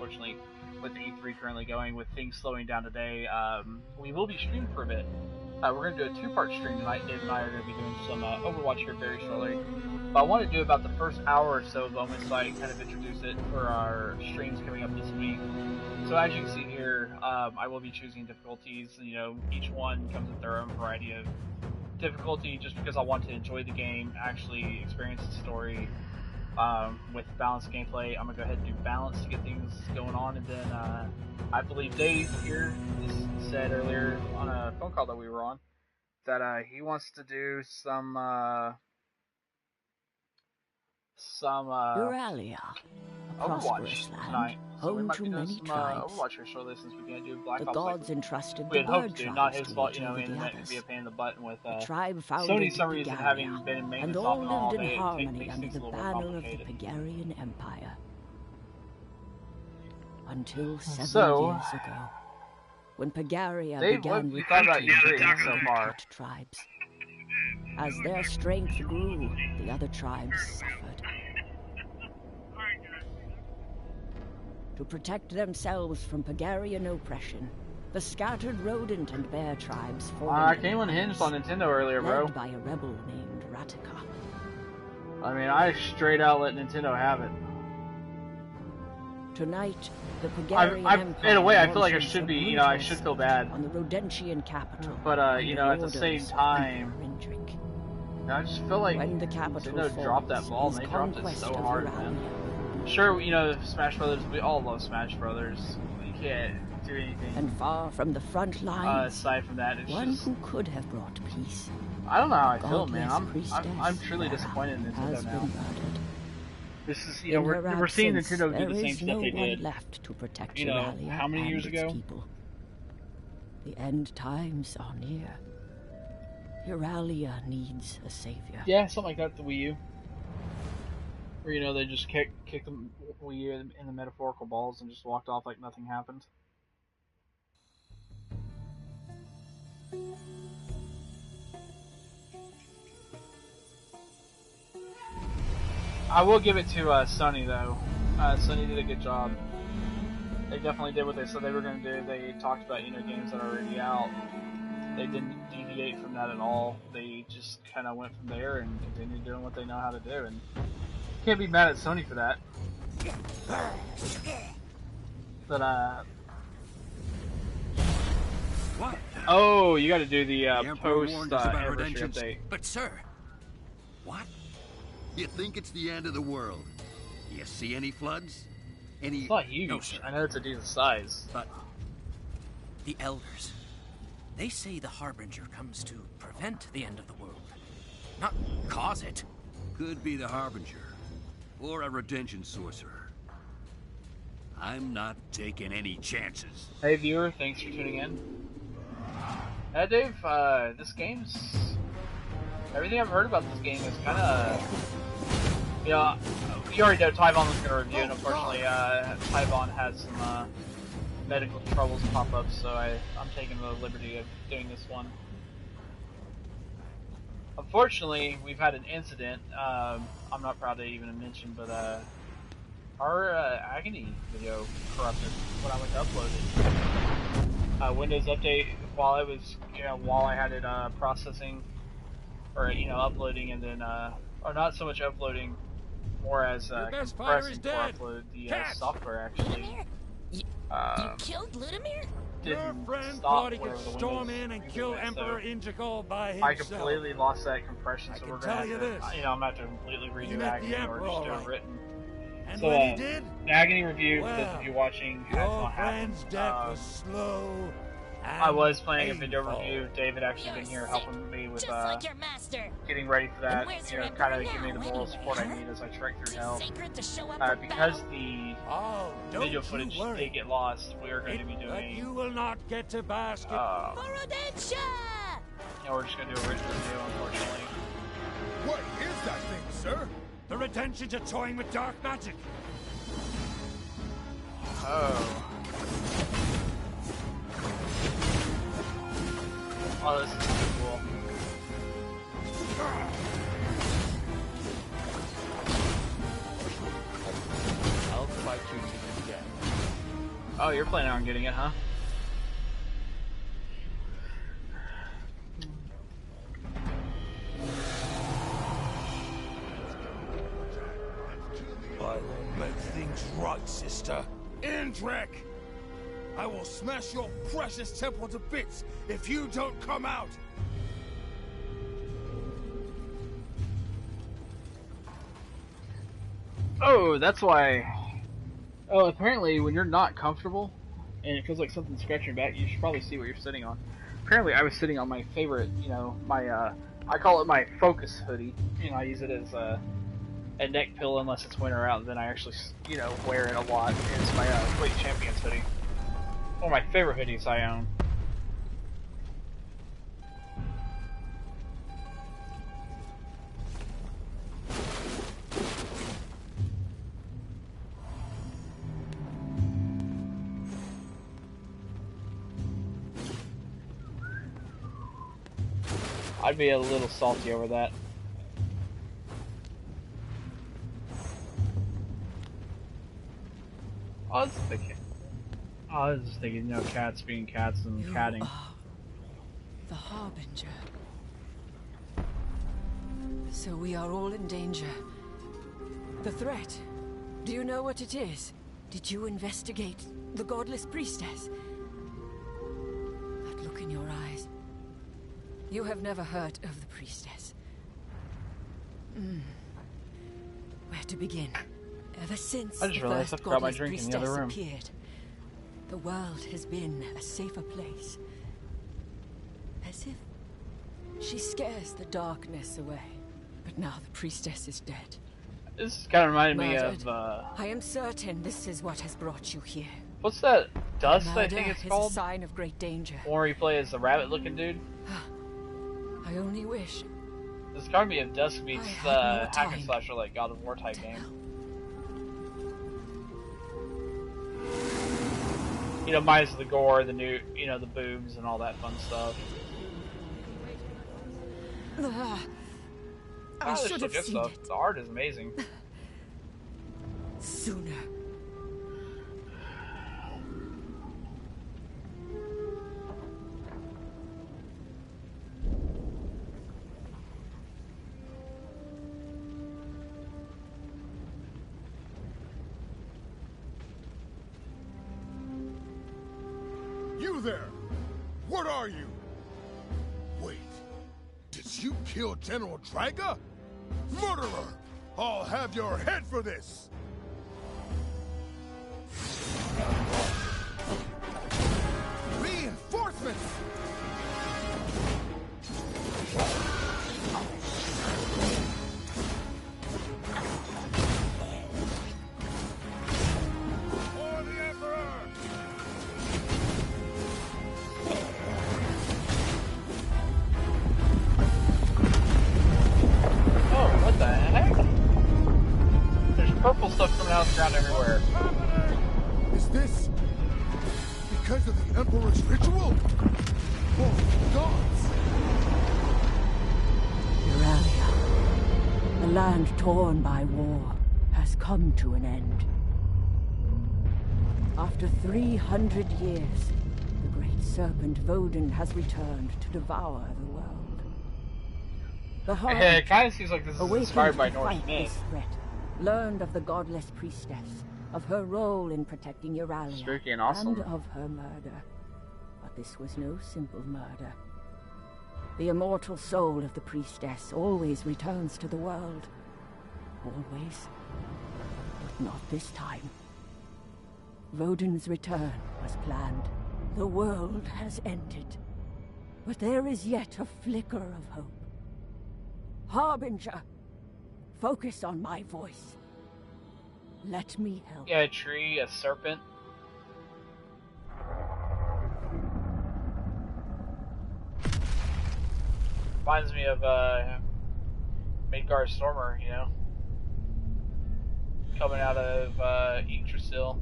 unfortunately, with the E3 currently going, with things slowing down today, we will be streaming for a bit. We're going to do a two-part stream tonight. Dave and I are going to be doing some Overwatch here very shortly. But I want to do about the first hour or so of Omensight, kind of introduce it for our streams coming up this week. So as you can see here, I will be choosing difficulties. You know, each one comes with their own variety of difficulty, just because I want to enjoy the game, actually experience the story with balanced gameplay. I'm gonna go ahead and do balance to get things going on, and then I believe Dave here said earlier on a phone call that we were on that he wants to do some Euralia, a prosperous land, tonight. So we home might to be doing many some tribes. Overwatch here shortly, since we can't do Black The Ops gods like entrusted we the had hoped bird to. Not tribes his to fault, watch you know, over the internet could others. be a pain in the butt, and with The tribe founded Sony, some reason, having Pagaria, been in and maintenance all off and all lived in day, harmony makes under things the a little more banner of the complicated. Pagarian Empire. Until 7 So, years ago, when Pagaria Dave, what began have you thought about recruiting E3 the so far? uncut tribes. As their strength grew, the other tribes suffered. To protect themselves from Pagarian oppression, the scattered rodent and bear tribes formed I an came unhinged on alliance, Nintendo earlier, bro. led by a rebel named Ratika. I mean, I straight out let Nintendo have it. Tonight, the Pagarian Empire in a way, I feel like I launches should a be, you know, I brutal should feel assault bad. on the Rodentian capital. But, you know, at the under same orders of time, Emperor Indrik. I just feel like When the capital Nintendo dropped that falls, ball, and his they dropped it conquest so of hard, man. Euralia. Sure, you know, Smash Brothers, we all love Smash Brothers. You can't do anything And far from the front lines, aside from that. It's one just, who could have brought peace. I don't know how I feel, man. Godless I'm truly priestess disappointed in has Nintendo now. been murdered. This is, you know, In her we're seeing absence, Nintendo do there the same is stuff no they one did. left to protect You know, Euralia how many and years its ago? people. The end times are near. Euralia needs a savior. Yeah, something like that, the Wii U. Where, you know, they just kicked the Wii U in the metaphorical balls and just walked off like nothing happened. I will give it to Sony, though. Sony did a good job. They definitely did what they said they were going to do. They talked about, you know, games that are already out. They didn't deviate from that at all. They just kind of went from there and continued doing what they know how to do. And can't be mad at Sony for that. But, What? oh, you got to do the Emperor post warned us about anniversary redemptions. update. But sir, what? You think it's the end of the world? You see any floods? Any? It's not huge. No, sir. I know it's a decent size. But the elders, they say the Harbinger comes to prevent the end of the world, not cause it. Could be the Harbinger, or a redemption sorcerer. I'm not taking any chances. Hey viewer, thanks for tuning in. Dave, this game's... Everything I've heard about this game is kind of... You know, you already know Tyvon was going to review it. Unfortunately, Tyvon had some medical troubles pop up, so I'm taking the liberty of doing this one. Unfortunately, we've had an incident. I'm not proud to even mention, but our Agony video corrupted when I went to upload it. Windows Update, while I was, you know, while I had it processing, or, you know, uploading, and then, or not so much uploading, more as compressing before I upload the software actually. You killed Ludimir? Your Didn't friend stop thought he could whenever the storm Windows in and user kill went, Emperor so Integral by I himself. completely lost that compression, so I we're can gonna tell have you to, this. you know, I'm gonna have to completely You redo met the Agony or Emperor, just do all it right. written. And So, when he did, the Agony review, for those well, of you watching, has your not happened. friend's death was slow. I was playing a and video painful. review. David actually been here helping me with Just like your master. getting ready for that. And where's You your know, kind of Emperor giving me the now, moral anyway, support I huh? need as I trek through Too hell. sacred to show up for Because battle? the Oh, don't video you footage worry. did get lost, we are going to be But doing. you will not get to bask in Forodentia! Yeah, we're just going to do a written review, unfortunately. What is that thing, sir? the Redemptions are toying with dark magic. Oh. Oh, this is pretty cool. I'll fight you to the death. Oh, you're planning on getting it, huh? I will make things right, sister. Indrek! I will smash your precious temple to bits if you don't come out! Oh, that's why. Oh, apparently when you're not comfortable and it feels like something's scratching your back, you should probably see what you're sitting on. Apparently I was sitting on my favorite, you know, my, I call it my focus hoodie. You know, I use it as a neck pillow unless it's winter out, and then I actually, you know, wear it a lot. It's my Fleet Champions hoodie. One of my favorite hoodies I own. I'd be a little salty over that. I was just thinking, you know, cats being cats and You catting. are the Harbinger. So we are all in danger. The threat. Do you know what it is? Did you investigate the Godless Priestess? That look in your eyes. You have never heard of the Priestess. Where to begin? Ever since I just the realized I first forgot my Godless drink in the other Priestess room. appeared, the world has been a safer place. As if she scares the darkness away. But now the Priestess is dead. This kind of reminded me Murdered. of, I am certain this is what has brought you here. what's that? Dust, I Murder think it's is called? a sign of great danger. Or you play as the rabbit-looking dude. I only wish. This gotta be a Dust meets I had more hack and time slash or like God of War type to game. help. You know, minus the gore, the new, you know, the boobs and all that fun stuff. I this should is have good seen stuff. it The art is amazing. sooner. You there! What are you? Wait, did you kill General Draga? Murderer! I'll have your head for this! Reinforcements! For the Emperor! Oh, what the heck? There's purple stuff coming out of the ground everywhere. Is this because of the Emperor's ritual? Oh, gods! Euralia, the land torn by war, has come to an end. After 300 years, the great serpent Vodun has returned to devour the world. The It kind of seems like this is awakened inspired by to Norse fight myth. this threat, learned of the godless priestess, of her role in protecting Euralia, Spooky and awesome. of her murder. But this was no simple murder. The immortal soul of the priestess always returns to the world. Always. But not this time. Vodun's return was planned. The world has ended. But there is yet a flicker of hope. Harbinger, focus on my voice. Let me help. Yeah, a tree, a serpent. Reminds me of Midgard Stormer, you know, coming out of Yggdrasil.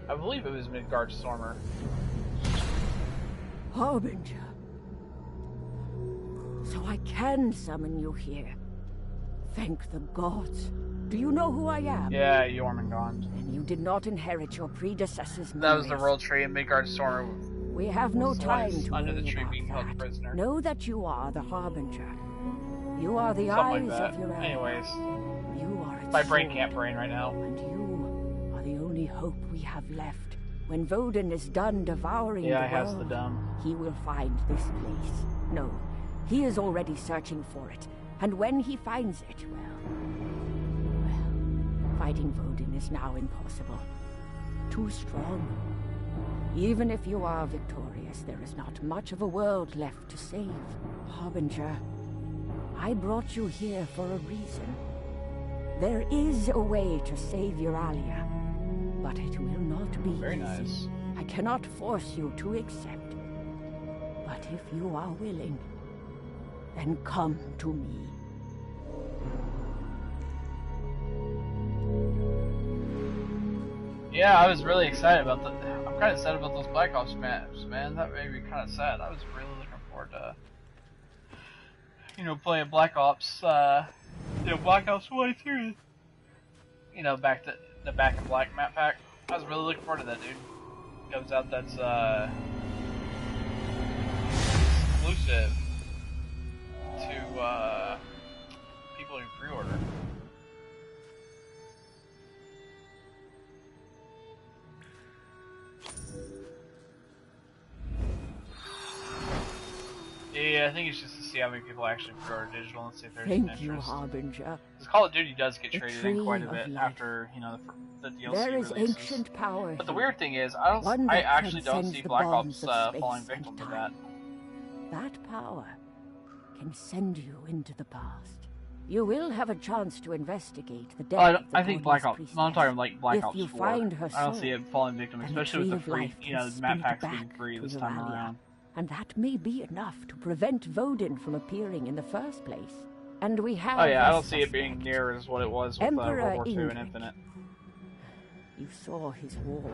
I believe it was Midgard Stormer. Harbinger. So I can summon you here. Thank the gods. Do you know who I am? Yeah, Jormungand. Then you did not inherit your predecessor's That was the memories. World Tree, and Midgard Storm We have no was the time one to under the worry tree about being held that. prisoner. Know that you are the Harbinger. You are the Something eyes like that. of your elder. Anyways, You are its my brain sword, can't brain right now. and you are the only hope we have left. When Vodin is done devouring Yeah, the it has world, the dumb. he will find this place. No, he is already searching for it. And when he finds it, well, fighting Vodin is now impossible. Too strong. Even if you are victorious, there is not much of a world left to save. Harbinger, I brought you here for a reason. There is a way to save Euralia, but it will not be Very easy. nice. I cannot force you to accept. But if you are willing, then come to me. Yeah, I was really excited about the. I'm kind of sad about those Black Ops maps, man. That made me kind of sad. I was really looking forward to, playing Black Ops. Black Ops 1 2. Back to the Back in Black map pack. I was really looking forward to that, dude. Comes out that's exclusive to people who pre-order. Yeah, I think it's just to see how many people actually pre-order digital and see if there's an Thank you, interest. Harbinger. Because Call of Duty does get The traded in quite a tree of bit life. after the DLC There is releases. ancient power But the here. weird thing is, One I that actually don't transcends see the Black bonds Ops of space falling and victim to that. time. That power can send you into the past. You will have a chance to investigate the death of the I think Black godless Ops. No, I'm talking like Black If Ops you 4. find her I don't see soul, it falling victim, then the especially with tree the of free, life can map spin it packs being back free to this time Euralia. around. And that may be enough to prevent Vodin from appearing in the first place. And we have Oh yeah, I a don't see it being suspect. near as what it was with Emperor World War II and Ingrid. Infinite. You saw his war.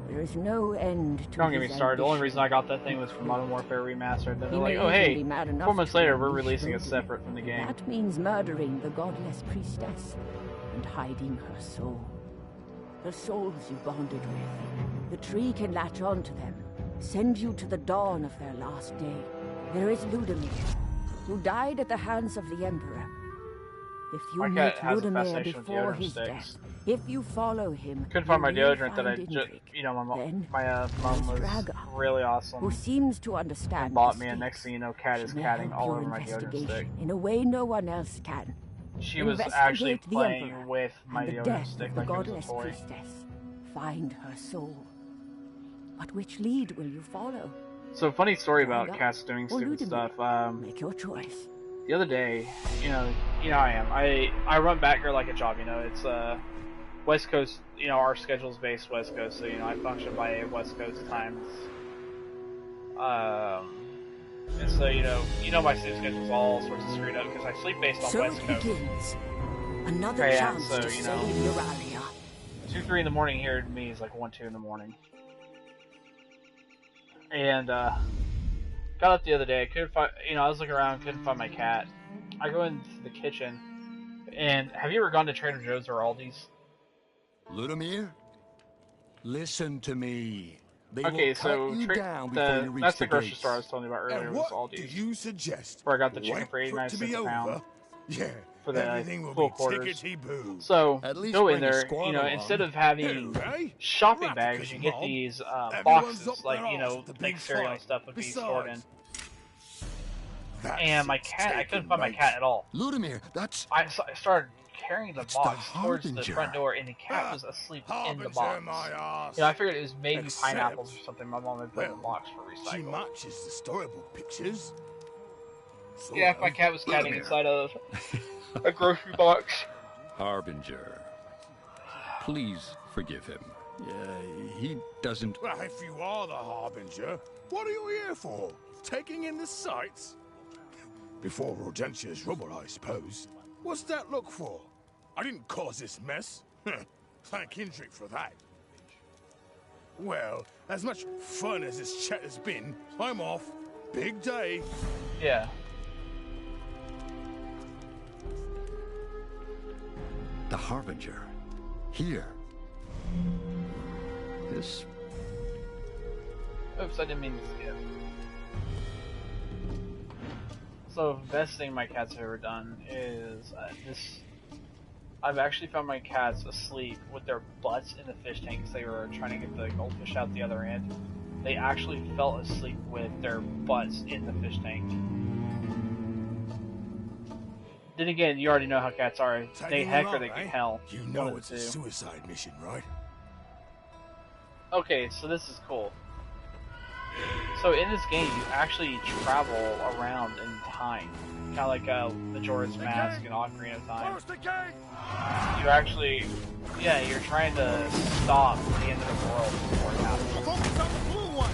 There is no end to Don't get me his started. The only ambition. reason I got that thing was for Modern Warfare Remastered. Then He they're like, may oh even hey, be mad enough 4 months to later we're unleash releasing it Vodin. separate from the game. That means murdering the godless priestess and hiding her soul. The souls you bonded with. The tree can latch on to them, send you to the dawn of their last day. There is Ludimir, who died at the hands of the Emperor. If you My meet cat has a Ludimir fascination with before deodorant his sticks. death, if you follow him, Couldn't find my you will deodorant that I find just, Indrik. my Then mom there's was Draga, really awesome. who seems to understand And bought the me, and next stakes. thing you know, cat is She may catting help all your over my deodorant stick. investigation in a way no one else can. She was actually Investigate the playing Emperor with my and the deodorant death stick of the like it was a godless toy. priestess. Find her soul. But which lead will you follow? So funny story about Draga cats doing or stupid Ludimir? stuff. Make your choice. The other day, I am. I run back here like a job. It's West Coast. Our schedule's based West Coast, so I function by West Coast times. And so my sleep schedule's all sorts of screwed up because I sleep based on So West it Coast. begins. Another Yeah, chance so, to save Euralia. 2-3 in the morning here to me is like 1-2 in the morning. And got up the other day. I couldn't find. I was looking around, couldn't find my cat. I go into the kitchen, and have you ever gone to Trader Joe's or Aldi's? Ludimir? Listen to me. They Okay, will so cut you down before you reach that's the grocery gates. store I was telling you about earlier. And Was what do Aldi's, you suggest? where I got the chicken Wait for 89 it to cents be a pound. over? Yeah, For the everything will full be quarters. tickety-boo. So At least go in bring a there. squad along. Instead of having Hey, shopping Ratticus bags, you get mob. these Everyone's boxes, up like their arse at the like big cereal and fight. stuff would be stored in. Besides, that's And my it, cat, I couldn't taken, find my mate. cat at all. Ludimir, that's... I started carrying the It's the box towards the Harbinger. front door, and the cat was asleep in the Harbinger, box. my arse. I figured it was maybe Except- pineapples or something. My mom had put in the well, box for She recycle. matches the storybook pictures. Yeah, if my cat was catting Ludimir. inside of a grocery box. Harbinger. Please forgive him. He doesn't... Well, if you are the Harbinger, what are you here for? Taking in the sights? Before Rodentia's rubble, I suppose. What's that look for? I didn't cause this mess. Thank Indrik for that. Well, as much fun as this chat has been, I'm off. Big day. Yeah. The Harbinger. Here. This... Oops, I didn't mean to skip. So, best thing my cats have ever done is this. I've actually found my cats asleep with their butts in the fish tank because they were trying to get the goldfish out the other end. They actually fell asleep with their butts in the fish tank. Then again, you already know how cats are. They heck or they can hell. You know it's a suicide mission, right? Okay, so this is cool. So in this game, you actually travel around in time. Kind of like Majora's Mask and Ocarina of Time. You actually, yeah, you're trying to stop the end of the world before it happens. Focus on the blue one!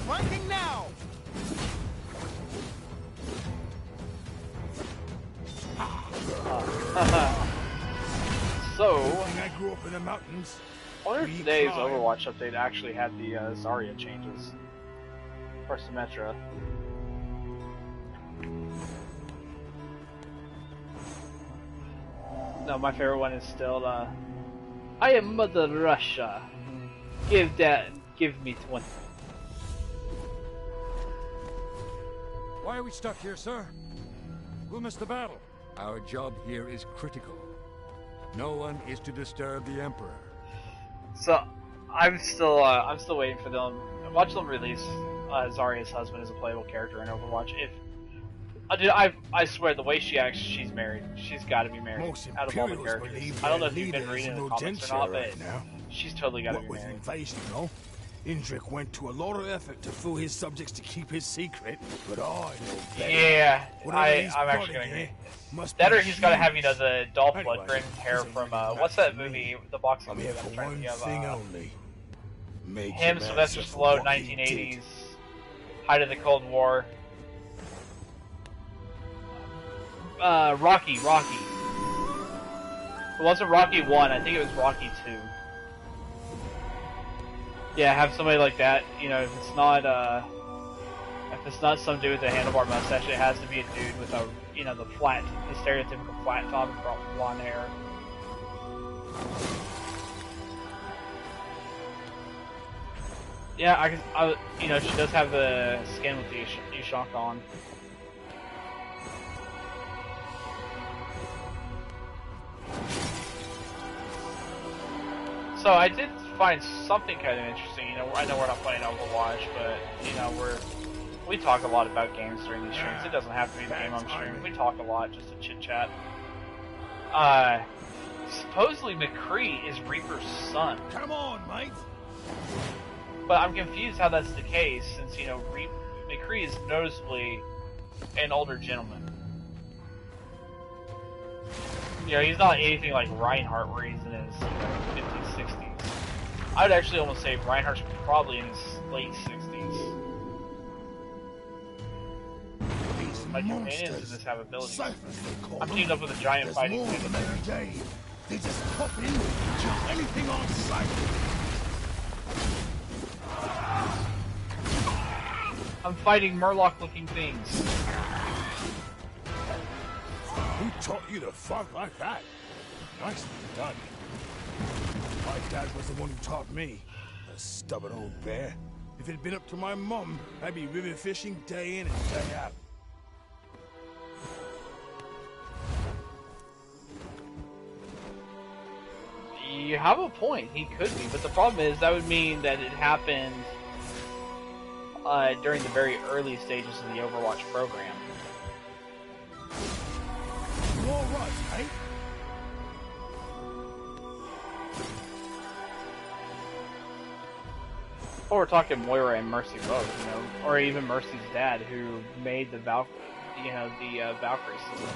Flanking now! So, I grew up in the mountains. I wonder if today's Overwatch update actually had the Zarya changes for Symmetra. No, my favorite one is still I am Mother Russia. Give me 20. Why are we stuck here, sir? We'll miss the battle. Our job here is critical. No one is to disturb the Emperor. So, I'm still waiting for them. Watch them release Zarya's husband as a playable character in Overwatch. If I swear, the way she acts, she's married. She's got to be married. Most Out of all the Imperials characters, believe I don't know their if you've been leader is reading an the comments or Odentia not, right but now. she's totally got to What be with an married. invasion, no? Indrik went to a lot of effort to fool his subjects to keep his secret, but I know better. Yeah, Whatever he's I'm actually plotting gonna here agree. must That be or he's got to have, huge. the Dolph Anyway, Lundgren hair this ain't from, really what's about that me. movie, the boxing I'm movie here I'm for trying to one think thing of, only. Make him, him Sylvester answer for Stallone, what he 1980s, did. height of the Cold War. Rocky. It wasn't Rocky 1, I think it was Rocky 2. Yeah, have somebody like that, if it's not some dude with a handlebar mustache, it has to be a dude with the stereotypical flat top and blonde hair. Yeah, she does have the skin with the Ushanka on. So I did find something kind of interesting. I know we're not playing Overwatch, but we talk a lot about games during these streams. It doesn't have to be the game I'm streaming. We talk a lot just to chit chat. Supposedly McCree is Reaper's son. Come on, mate. But I'm confused how that's the case, since McCree is noticeably an older gentleman. He's not anything like Reinhardt, where he's in his 50s, 60s. I would actually almost say Reinhardt's probably in his late 60s. These My companions monsters. just have abilities. Ciphers, they call I'm them. teamed up with a giant There's fighting more pig. than every day. They just pop in and kill anything on sight. I'm fighting Murloc-looking things. Who taught you to fight like that? Nicely done. My dad was the one who taught me. A stubborn old bear. If it had been up to my mom, I'd be river fishing day in and day out. You have a point. He could be, but the problem is that would mean that it happened during the very early stages of the Overwatch program. You all right, mate? Or we're talking Moira and Mercy both, or even Mercy's dad, who made the Valkyrie system.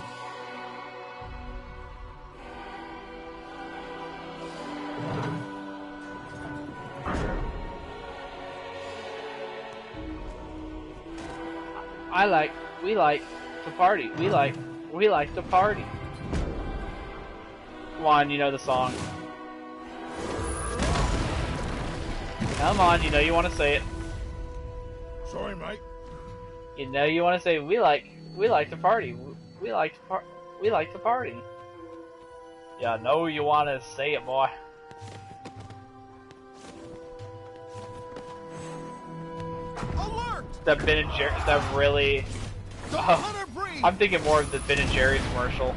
We like to party. We like to party. Come on, you know the song. Come on, you want to say it. Sorry, mate. You want to say we like to party. We like to party. Yeah, know you want to say it, boy. Alert! That Ben and Jerry, that really. Oh, I'm thinking more of the Ben and Jerry's commercial.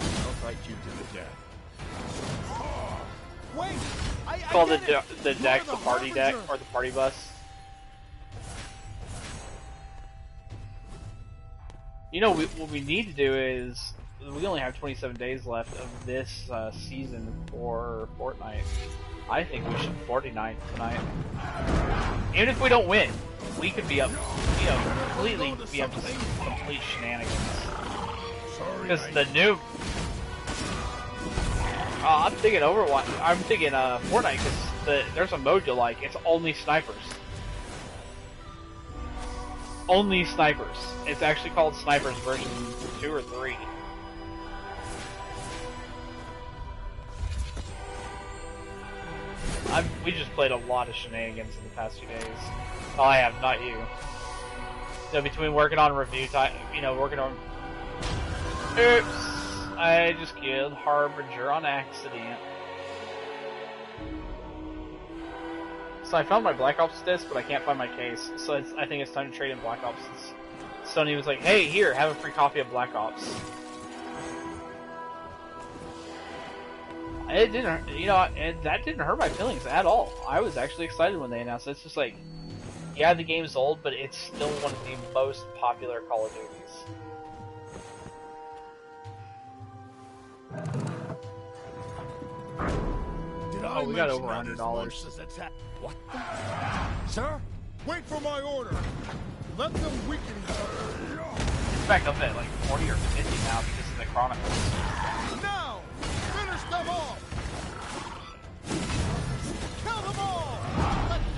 I'll fight you to the death. Wait! It's called the deck, the party deck, or the party bus. You know, what we need to do is, we only have 27 days left of this season for Fortnite. I think we should 49 tonight. Even if we don't win, we could be up, you know, completely be up to complete shenanigans. Because the new... I'm thinking Overwatch, I'm thinking Fortnite, because there's a mode you like, it's only snipers. Only snipers. It's actually called Snipers version 2 or 3. We just played a lot of shenanigans in the past few days. Oh, I have, not you. So between working on review time, you know, working on... Oops! I just killed Harbinger on accident. So I found my Black Ops disc, but I can't find my case. So I think it's time to trade in Black Ops. Sony was like, hey, here, have a free copy of Black Ops. It didn't, you know, that didn't hurt my feelings at all. I was actually excited when they announced it. It's just like, yeah, the game's old, but it's still one of the most popular Call of Duties. Oh, we got over $100. What the? Sir? Wait for my order. Let them weaken each other. It's back up at like 40 or 50 now because of the Chronicles. Now, finish them off. Kill them all.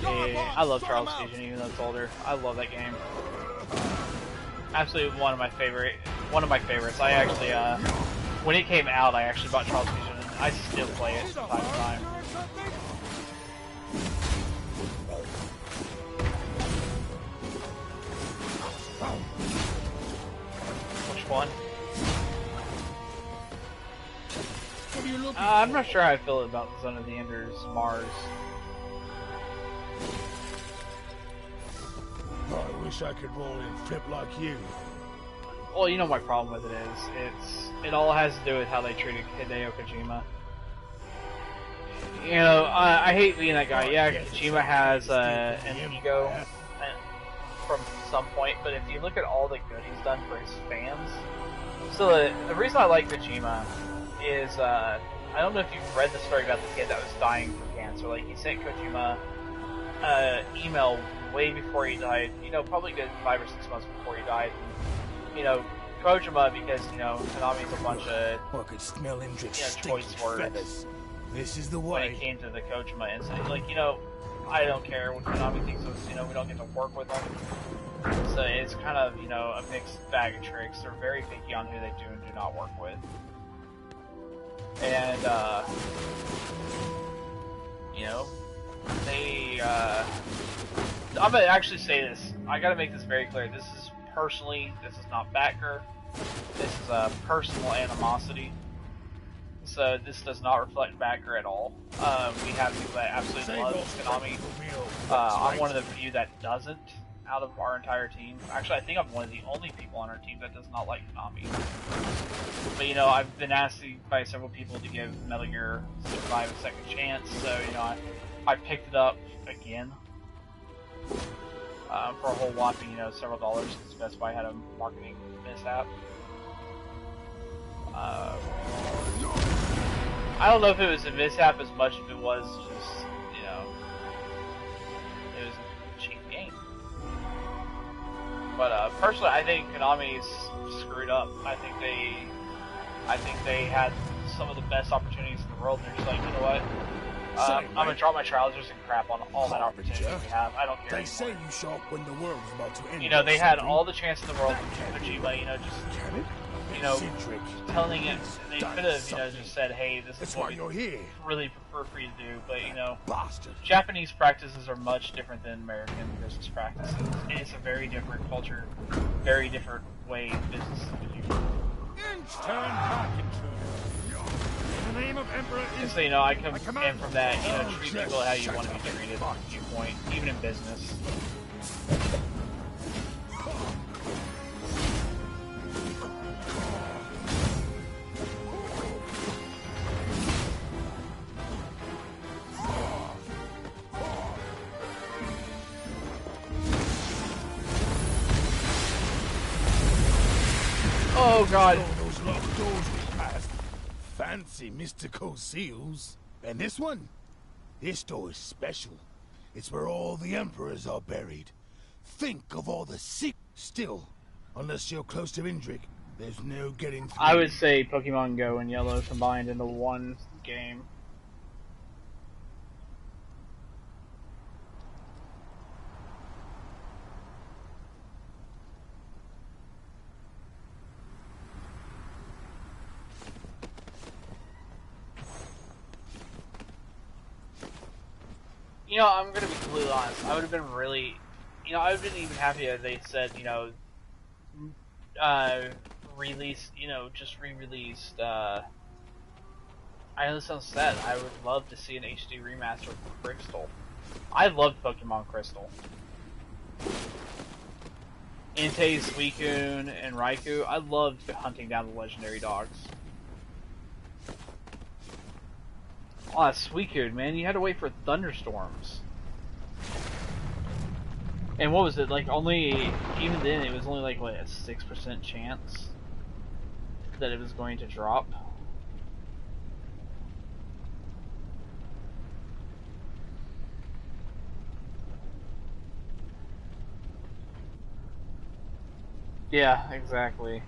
Yeah, I love Charles Fusion, even though it's older. I love that game. Absolutely one of my favorites. I actually, when it came out, I actually bought Charles Fusion, and I still play it from time to time. Which one? I'm not sure how I feel about Zone of the Enders Mars. I wish I could roll and flip like you. Well, you know my problem with it is, it all has to do with how they treated Hideo Kojima. You know, I hate being that guy. Yeah, Kojima has an ego from some point, but if you look at all the good he's done for his fans, so the reason I like Kojima is, I don't know if you've read the story about the kid that was dying from cancer. Like, he sent Kojima email way before he died, you know, probably good 5 or 6 months before he died. And, you know, Kojima, because, you know, Konami's a bunch of, I could smell him choice words. This is the When it came to the Kojima incident, like, you know, I don't care what Konami thinks of us, you know, we don't get to work with them. So it's kind of, you know, a mixed bag of tricks. They're very picky on who they do and do not work with. And, you know, they, I'm gonna actually say this. I gotta make this very clear. This is not backer. This is a personal animosity. So this does not reflect backer at all. We have people that absolutely love Konami. I'm one of the few that doesn't out of our entire team. Actually, I think I'm one of the only people on our team that does not like Konami. But, you know, I've been asked by several people to give Metal Gear Survive a second chance, so, you know, I picked it up again. For a whole whopping, you know, several dollars, because Best Buy had a marketing mishap. I don't know if it was a mishap as much as it was just, you know, it was a cheap game. But personally, I think Konami's screwed up. I think they had some of the best opportunities in the world. And they're just like, you know what? Same, I'm gonna right? drop my trousers and crap on all that opportunity we have. I don't care They anymore. say you show up when the world is about to end. You know, they or had something. all the chance in the world with Kojima, you know, just, Can it? you know, Eccentric. telling it, they Done could have, you know, something. just said, hey, this That's is why what we you're here. really prefer for you to do, but, you know, Bastard. Japanese practices are much different than American business practices. It's a very different culture, very different way business is done. Turn back, intruder. In the name of Emperor And so, you know, I come in command- from that, you know, treat people how you want to be treated viewpoint, even in business. Oh god. Oh, those locked doors we passed. Fancy mystical seals. And this one? This door is special. It's where all the emperors are buried. Think of all the sick. Still, unless you're close to Indrik, there's no getting through. I would say Pokemon Go and Yellow combined into one game. You know, I'm gonna be completely honest. I would have been really, you know, I would have been even happy if they said, you know, released, you know, just re-released. I know this sounds sad. I would love to see an HD remaster of Crystal. I loved Pokemon Crystal. Entei, Suicune, and Raikou. I loved hunting down the legendary dogs. Oh, that Suicune, man. You had to wait for thunderstorms. And what was it, like, only, even then, it was only like, what, a 6% chance that it was going to drop? Yeah, exactly.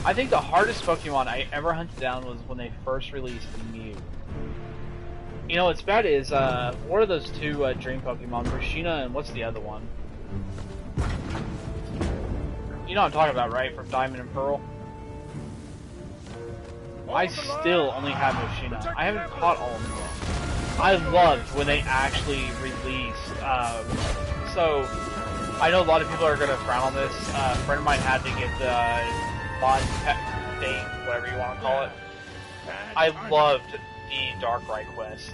I think the hardest Pokemon I ever hunted down was when they first released Mew. You know what's bad is, what are those two dream Pokemon? Rashina and what's the other one? You know what I'm talking about, right? From Diamond and Pearl? I still only have Rashina. I haven't caught all of them yet. I loved when they actually released, so, I know a lot of people are going to frown on this. A friend of mine had to get the mod thing, whatever you want to call it. I loved the Darkrai quest.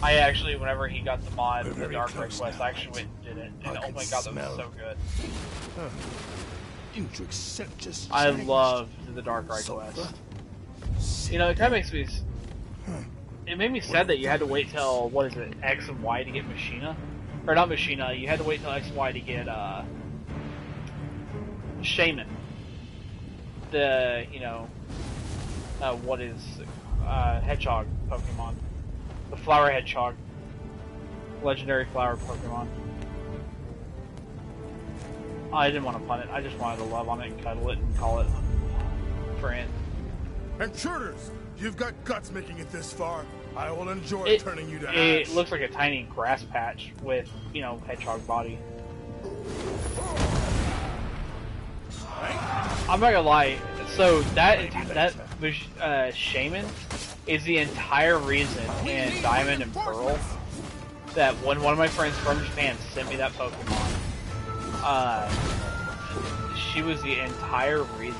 I actually, whenever he got the mod, the Darkrai quest, I actually went and did it, and oh my god, that was so good. I loved the Darkrai quest. You know, it kind of makes me... It made me sad that you had to wait till, what is it, X and Y to get Machina? Or not Machina, you had to wait till X and Y to get, Shaman. The, you know, what is, Hedgehog Pokemon. The Flower Hedgehog. Legendary Flower Pokemon. I didn't want to pun it, I just wanted to love on it and cuddle it and call it friend. Intruders! You've got guts making it this far. I will enjoy turning you to ash. It looks like a tiny grass patch with, you know, hedgehog body. I'm not gonna lie. So that Shaman is the entire reason in Diamond and Pearl that when one of my friends from Japan sent me that Pokemon, she was the entire reason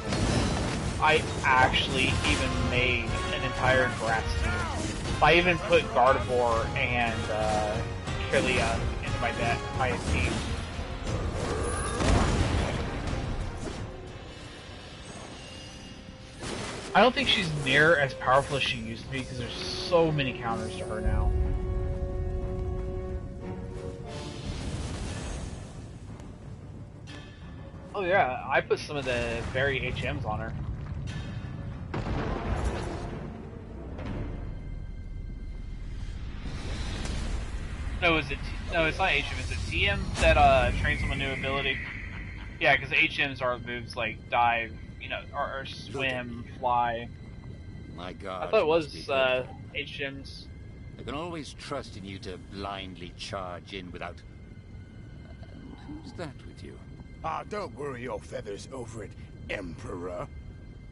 I actually even made an entire grass team. I even put Gardevoir and Kirlia into my team. I don't think she's near as powerful as she used to be because there's so many counters to her now. Oh yeah, I put some of the berry HMs on her. No, no, it's not HM. It's a TM that trains them a new ability. Yeah, because HMs are moves like dive, you know, or swim, fly. My I God, thought it was HMs. I can always trust in you to blindly charge in without... And who's that with you? Ah, don't worry your feathers over it, Emperor.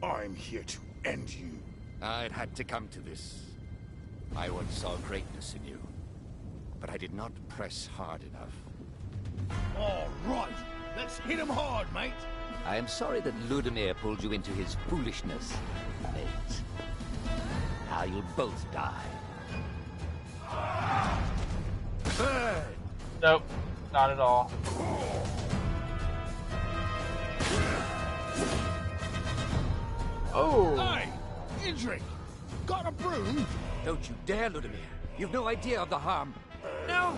I'm here to end you. It had to come to this. I once saw greatness in you, but I did not press hard enough. All right, let's hit him hard, mate. I am sorry that Ludimir pulled you into his foolishness, mate. Now you'll both die. Hey! Nope, not at all. Oh! Hey! Indrik! Got a broom? Don't you dare, Ludimir. You've no idea of the harm. No!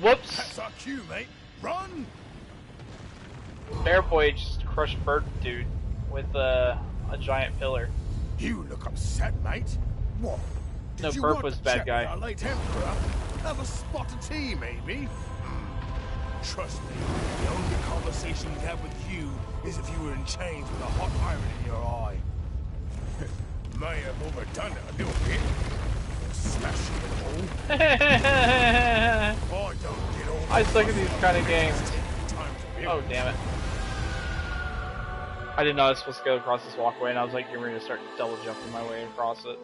Whoops! That's our cue, mate. Run! Bear Boy just crushed Bird Dude with a giant pillar. You look upset, mate. What? Did No, you Burp want was to bad check guy. with our late Emperor? Have a spot of tea, maybe? Trust me, the only conversation we'd have with you is if you were in chains with a hot iron in your eye. May have overdone it a little bit. Smashing it all. I don't get all I suck at these kind of games. time to Oh, damn it. I didn't know I was supposed to go across this walkway, and I was like getting ready to start double jumping my way across it.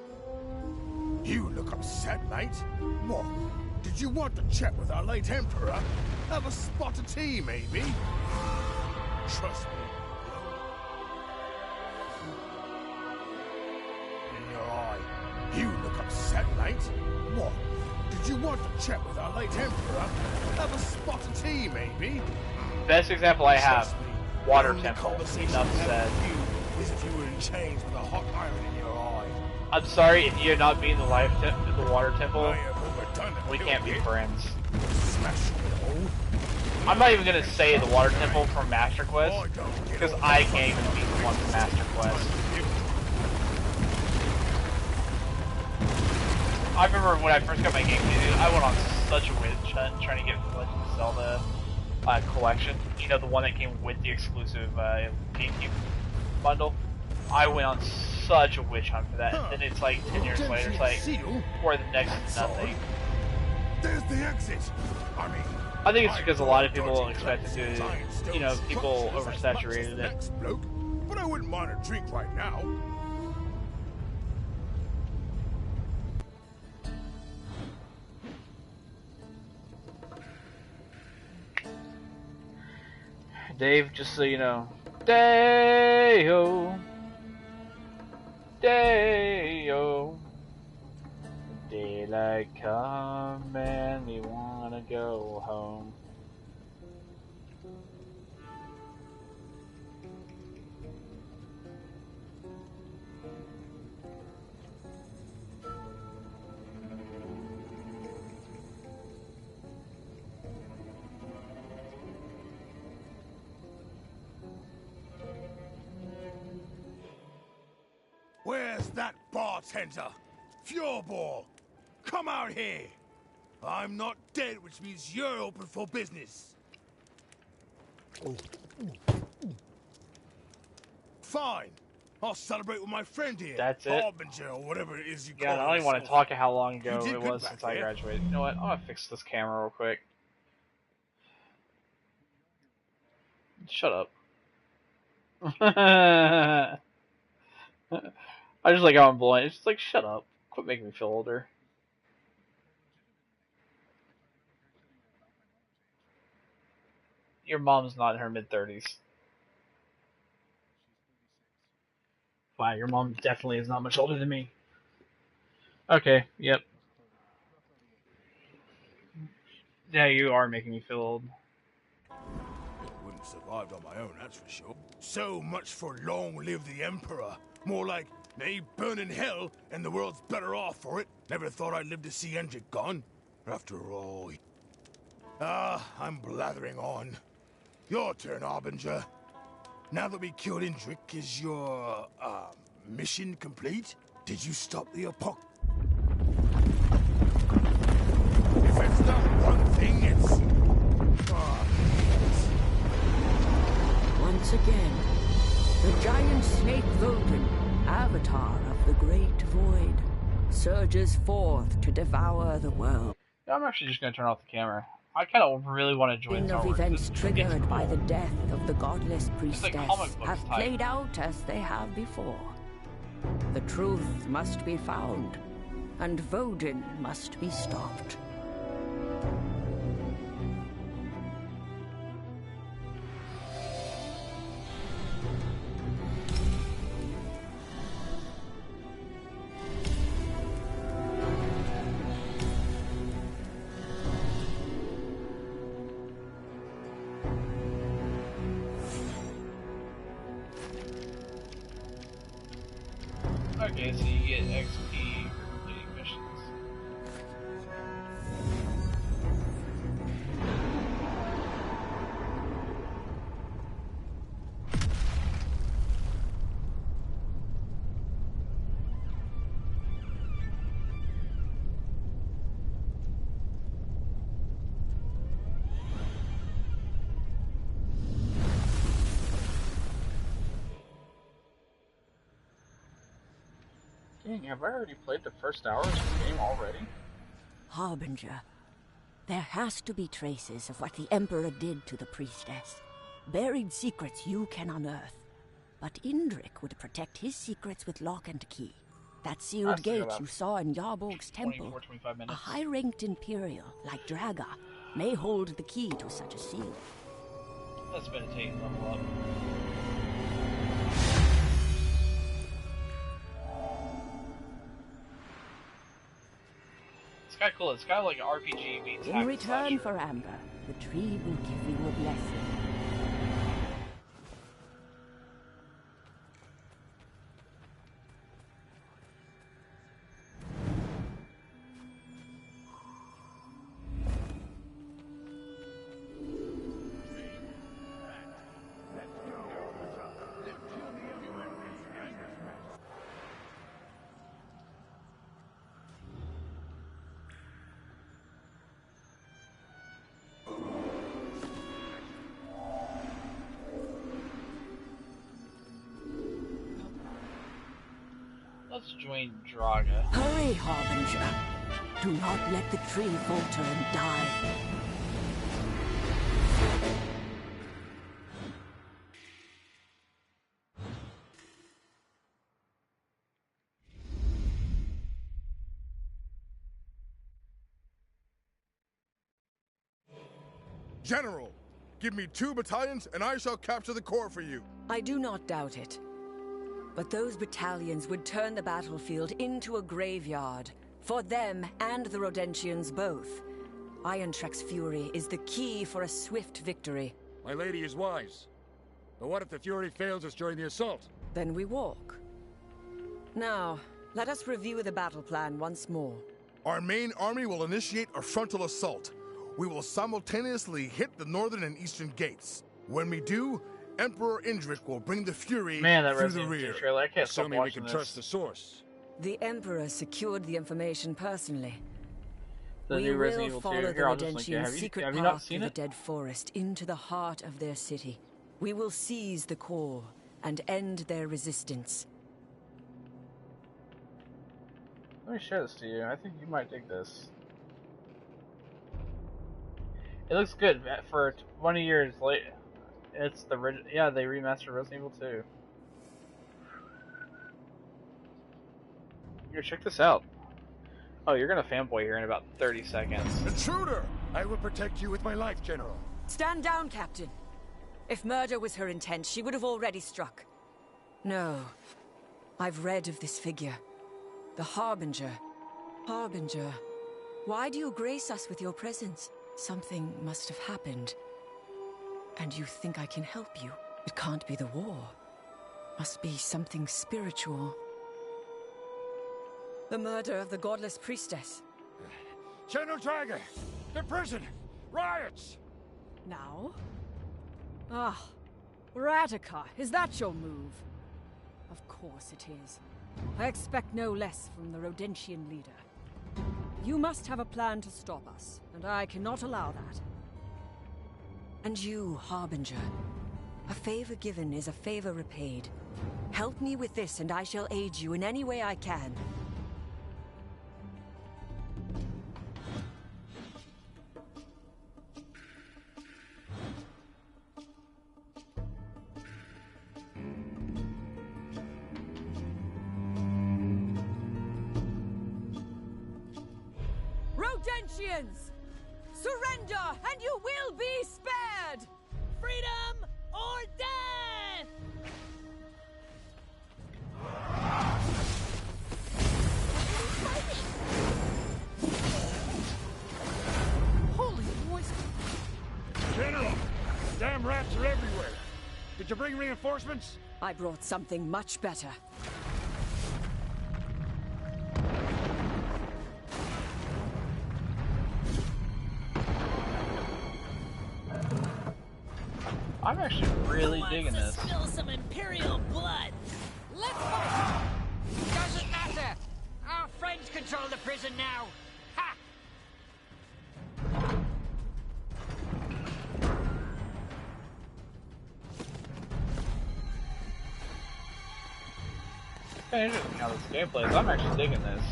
You look upset, mate. What? Did you want to chat with our late Emperor? Have a spot of tea, maybe? Trust me. In your eye. You look upset, mate. What? Did you want to chat with our late Emperor? Have a spot of tea, maybe? Best example I have, Trust me, Water the only Temple. conversation Enough we'd have said. with you is if you were in chains with a hot iron in your eye. I'm sorry if you're not being the the Water Temple. May have overdone it a We little can't be bit. friends. Smashing it all. I'm not even gonna say the Water Temple from Master Quest, I don't get because all I that can't even beat the one from Master Quest. I remember when I first got my game, dude, I went on such a witch hunt trying to get Legend of Zelda collection. You know, the one that came with the exclusive GameCube bundle. I went on such a witch hunt for that, and then it's like 10 years later, it's like, for the next nothing. There's the exit. I think it's because a lot of people expect it to, you know, people oversaturated it. Next bloke, but I wouldn't mind a drink right now. Dave, just so you know, Day-o, Day-o, daylight come and we wanna go home. Where's that bartender? Fureball, come out here. I'm not dead, which means you're open for business. Fine. I'll celebrate with my friend here. That's it? Harbinger, or whatever it is you call Yeah, I don't even want to yourself. talk how long ago You did it good was back since I there. graduated. You know what? I'm gonna fix this camera real quick. Shut up. I just like how I'm blowing. It's just like, shut up. Quit making me feel older. Your mom's not in her mid-30s. Wow, your mom definitely is not much older than me. Okay, yep. Yeah, you are making me feel old. Wouldn't have survived on my own, that's for sure. So much for long live the Emperor. More like, may he burn in hell, and the world's better off for it. Never thought I'd live to see Indrik gone. After all... I'm blathering on. Your turn, Harbinger. Now that we killed Indrik, is your, mission complete? Did you stop the apocalypse? If it's done one thing, it's... Once again, the giant snake Voden, avatar of the great void, surges forth to devour the world. Yeah, I'm actually just gonna turn off the camera. I kind of really want to join Star Of Wars. events It's triggered cool. by the death of the godless priestess like comic books have type. played out as they have before. The truth must be found, and Voden must be stopped. Okay, so you get XP for completing missions. Dang, have I already played the first hour of this game already? Harbinger. There has to be traces of what the Emperor did to the priestess. Buried secrets you can unearth. But Indrik would protect his secrets with lock and key. That sealed gate you saw in Yarborg's temple, 25 a minutes. high-ranked Imperial like Draga may hold the key to such a seal. Let's meditate and level up. It's kind of cool. It's kind of like an RPG meets hack In and return slasher. for Amber, the tree will give you a blessing. Let's join Draga. Hurry, Harbinger. Do not let the tree falter and die. General, give me 2 battalions and I shall capture the core for you. I do not doubt it. But those battalions would turn the battlefield into a graveyard. For them and the Rodentians both. Irontrek's fury is the key for a swift victory. My lady is wise. But what if the Fury fails us during the assault? Then we walk. Now, let us review the battle plan once more. Our main army will initiate a frontal assault. We will simultaneously hit the northern and eastern gates. When we do, Emperor Indrik will bring the Fury Man, that through the Resident rear. Evil trailer, I can't stop Assuming we watching can this. trust the source. The Emperor secured the information personally. The We new will Resident Evil 2. follow the Here, I'll just link it. Rodentians' secret Have you not path seen through it? the Dead Forest into the heart of their city. We will seize the core and end their resistance. Let me share this to you. I think you might dig this. It looks good for 20 years late. It's the yeah, they remastered Resident Evil 2. Here, check this out. Oh, you're gonna fanboy here in about 30 seconds. Intruder! I will protect you with my life, General. Stand down, Captain. If murder was her intent, she would have already struck. No. I've read of this figure. The Harbinger. Harbinger. Why do you grace us with your presence? Something must have happened. And you think I can help you? It can't be the war. Must be something spiritual. The murder of the godless priestess. General Draga! The prison! Riots! Now? Ah, Radica, is that your move? Of course it is. I expect no less from the Rodentian leader. You must have a plan to stop us, and I cannot allow that. And you, Harbinger. A favor given is a favor repaid. Help me with this, and I shall aid you in any way I can. Rodentians! Surrender, and you will be spared! Freedom or death! Holy poison! General! Damn rats are everywhere! Did you bring reinforcements? I brought something much better. I'm actually really digging Who this. wants to spill some Imperial blood? Let's go! Doesn't matter! Our friends control the prison now! Ha! It's interesting how this gameplay is. I'm actually digging this.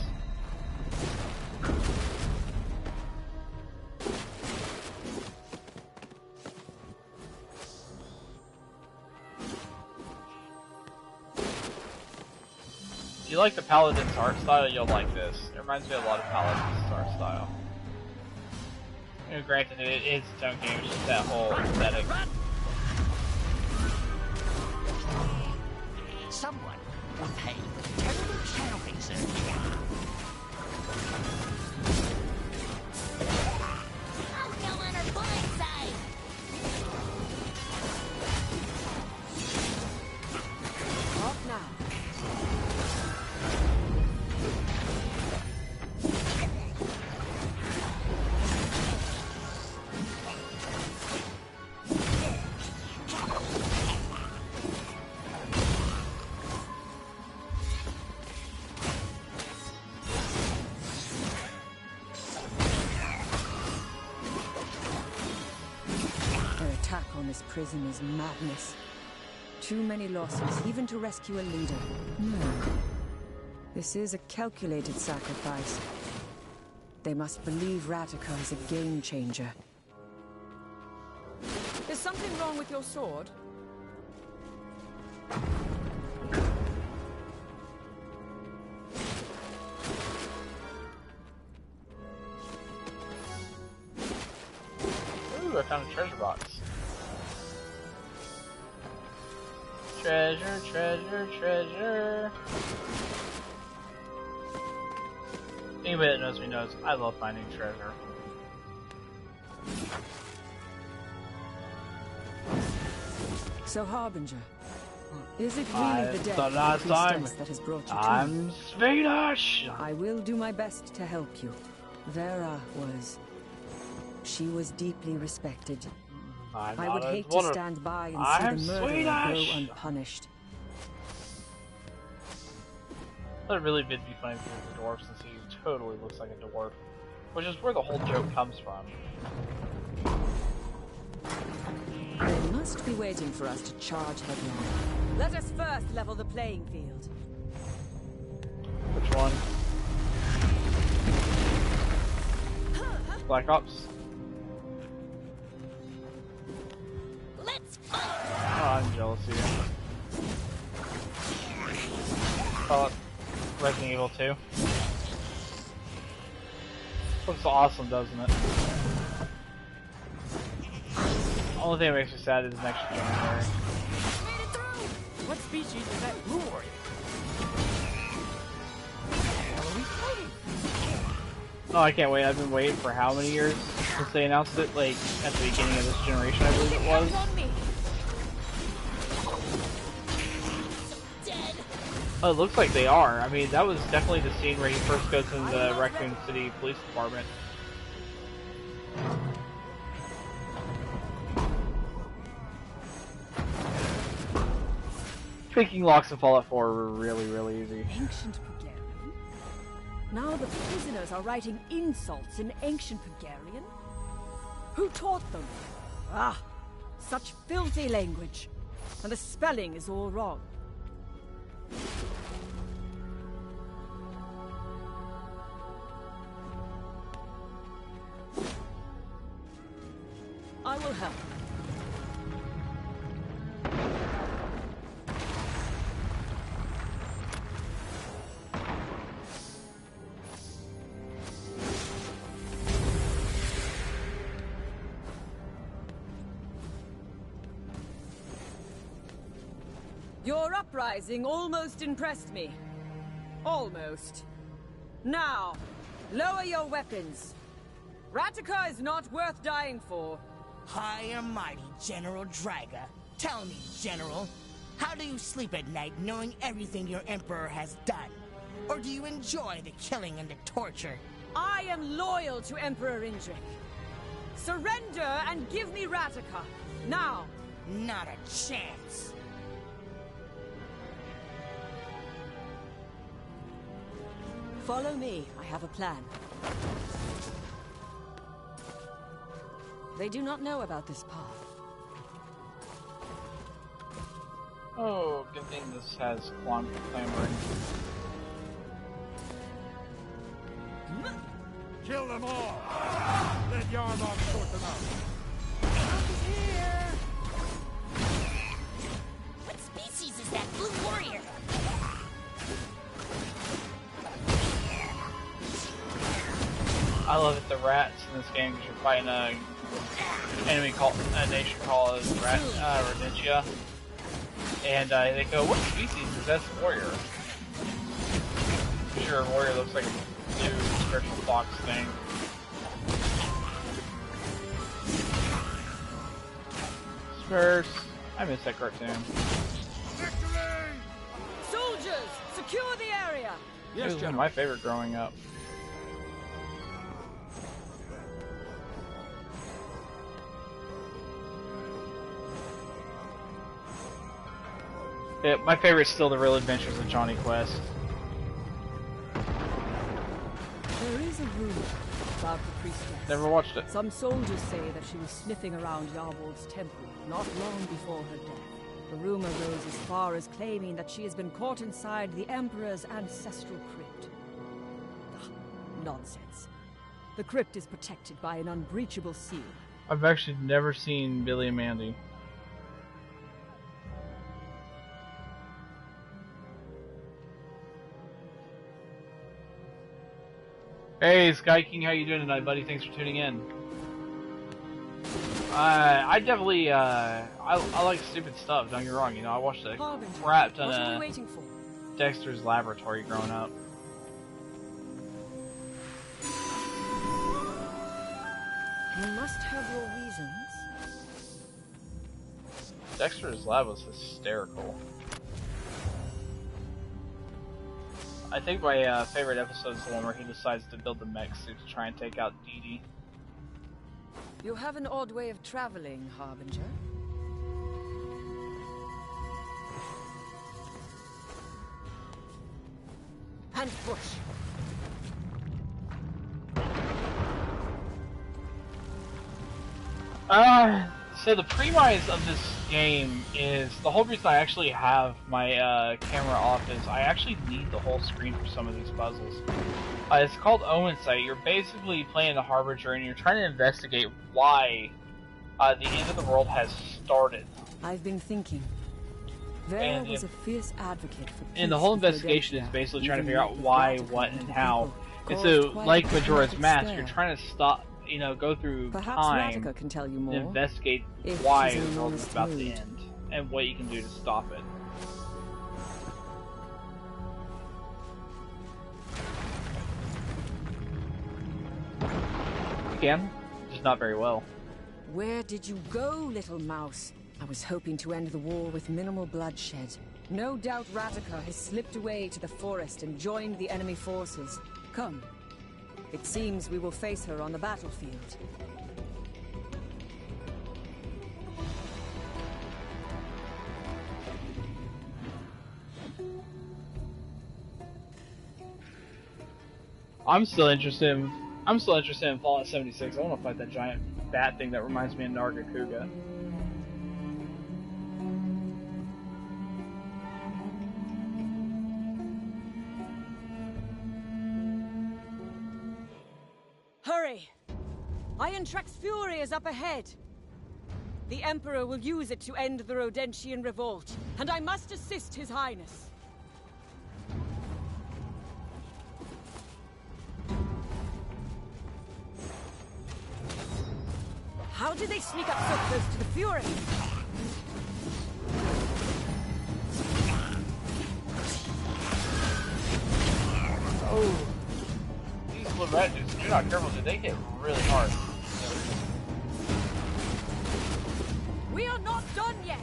If you like the Paladin's art style, you'll like this. It reminds me a lot of Paladin's art style. You know, granted, it is its own game, it's just that whole aesthetic. Someone will pay terrible salaries earlier. I'll go on her blind side. Off now. Their attack on this prison is madness. Too many losses, even to rescue a leader. No. This is a calculated sacrifice. They must believe Radica is a game changer. Is something wrong with your sword? Ooh, I found a treasure box. Treasure, treasure, treasure. Anybody that knows me knows I love finding treasure. So, Harbinger, is it really the death of the last time. priestess that has brought you to me? I'm Swedish! I will do my best to help you. Vera was... She was deeply respected. I would hate to stand by and see the murderer go unpunished. That really did be funny for the dwarf, since he totally looks like a dwarf. Which is where the whole joke comes from. They must be waiting for us to charge headlong. Let us first level the playing field. Which one? Black Ops? Let's fight! Oh, I'm jealous of you. Call it Resident Evil 2. Looks awesome, doesn't it? The only thing that makes me sad is next January. What species is that blue warrior? What are we fighting? Oh, I can't wait. I've been waiting for how many years since they announced it? Like, at the beginning of this generation, I believe it was. Dead. Oh, it looks like they are. I mean, that was definitely the scene where he first goes into the Raccoon City Police Department. Picking locks in Fallout 4 were really, really easy. Ancient Pagarian? Now the prisoners are writing insults in ancient Pagarian? Who taught them? Ah, such filthy language. And the spelling is all wrong. I will help. Your uprising almost impressed me. Almost. Now, lower your weapons. Rataka is not worth dying for. High and mighty General Draga. Tell me, General, how do you sleep at night knowing everything your Emperor has done? Or do you enjoy the killing and the torture? I am loyal to Emperor Indrik. Surrender and give me Rataka. Now. Not a chance. Follow me. I have a plan. They do not know about this path. Oh, good thing this has clamoring. Kill them all! Let Yarmog sort them out. What species is that blue warrior? I love it, the rats in this game, because you're fighting a nation called Renitia. And they go, what species is this warrior? I'm sure a warrior looks like a new spiritual fox thing. Spurs. I miss that cartoon. Soldiers, secure the area! It was one of my favorite growing up. Yeah, my favorite is still The Real Adventures of Johnny Quest. There is a rumor about the priestess. Never watched it. Some soldiers say that she was sniffing around Yarwold's temple not long before her death. The rumor goes as far as claiming that she has been caught inside the Emperor's ancestral crypt. Ah, nonsense. The crypt is protected by an unbreachable seal. I've actually never seen Billy and Mandy. Hey, Sky King, how you doing tonight, buddy? Thanks for tuning in. I definitely, I like stupid stuff, don't get me wrong, you know, I watched a crap ton of Dexter's Laboratory growing up. You must have your reasons. Dexter's Lab was hysterical. I think my favorite episode is the one where he decides to build the mech suit to try and take out Dee Dee. You have an odd way of traveling, Harbinger. And push. So the premise of this game is, the whole reason I actually have my camera off is I actually need the whole screen for some of these puzzles. It's called Omensight. You're basically playing the Harbinger and you're trying to investigate why the end of the world has started. I've been thinking. There was a fierce advocate for peace. And the whole investigation is basically trying to figure out why, what, and how. And so, like Majora's Mask, you're trying to stop, you know, go through time can tell you more and investigate why the world is about to end and what you can do to stop it. You can, just not very well. Where did you go, little mouse? I was hoping to end the war with minimal bloodshed. No doubt Rataka has slipped away to the forest and joined the enemy forces. Come. It seems we will face her on the battlefield. I'm still interested in. I'm still interested in Fallout 76. I want to fight that giant bat thing that reminds me of Nargacuga. Hurry! Iron-Trek's fury is up ahead. The Emperor will use it to end the Rodentian revolt, and I must assist His Highness. How did they sneak up so close to the Fury? Oh, these Lorettes, if you're not careful, dude, they hit really hard. We are not done yet!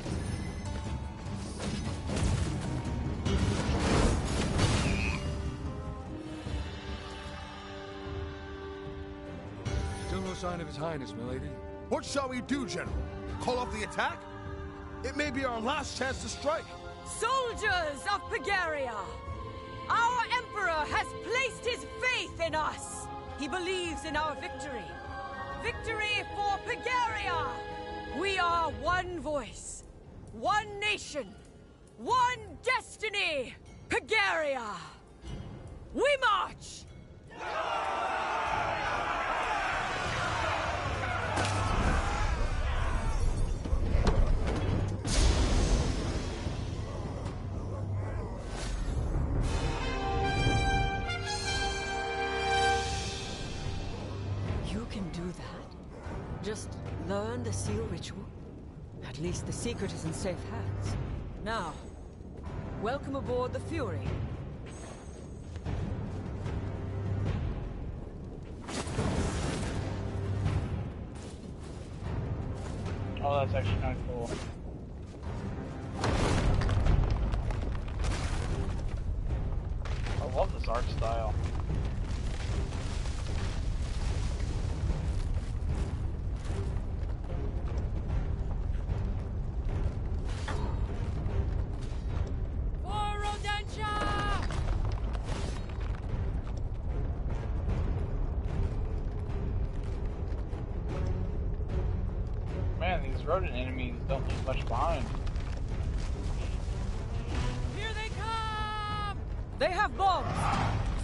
Still no sign of His Highness, milady. What shall we do, General? Call off the attack? It may be our last chance to strike. Soldiers of Pagaria! Our Emperor has placed his faith in us! He believes in our victory. Victory for Pagaria! We are one voice, one nation, one destiny! Pagaria! We march! You can do that? Just learn the seal ritual? At least the secret is in safe hands. Now, welcome aboard the Fury. Oh, that's actually kind of cool. I love this art style. Man, these rodent enemies don't leave much behind. Here they come! They have bombs!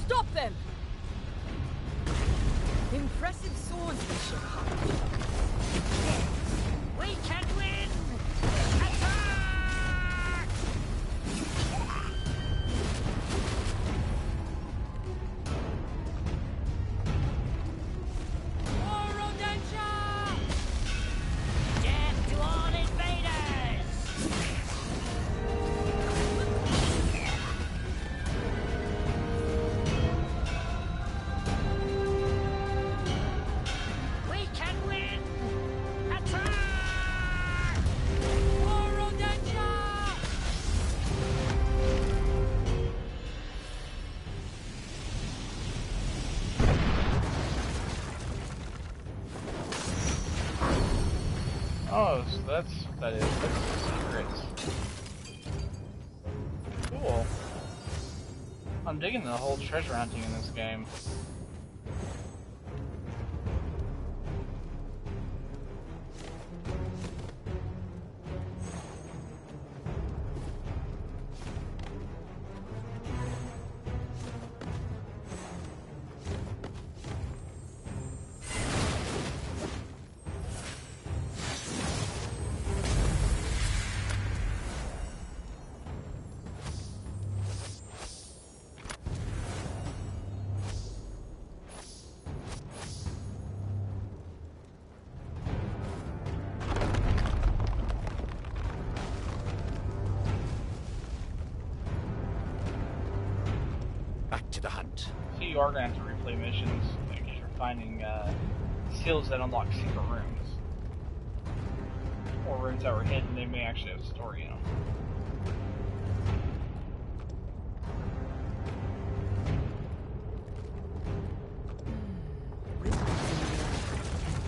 Stop them! Impressive swordsmanship. We can win! Attack! More Rodentia! Death to all invaders! We can win! Attack! More Rodentia! Oh, so that's what that is. That's secrets. Cool. I'm digging the whole treasure hunting in this game. Back to the hunt. So you are going to have to replay missions because you're finding seals that unlock secret rooms. Or rooms that were hidden, they may actually have a story in them.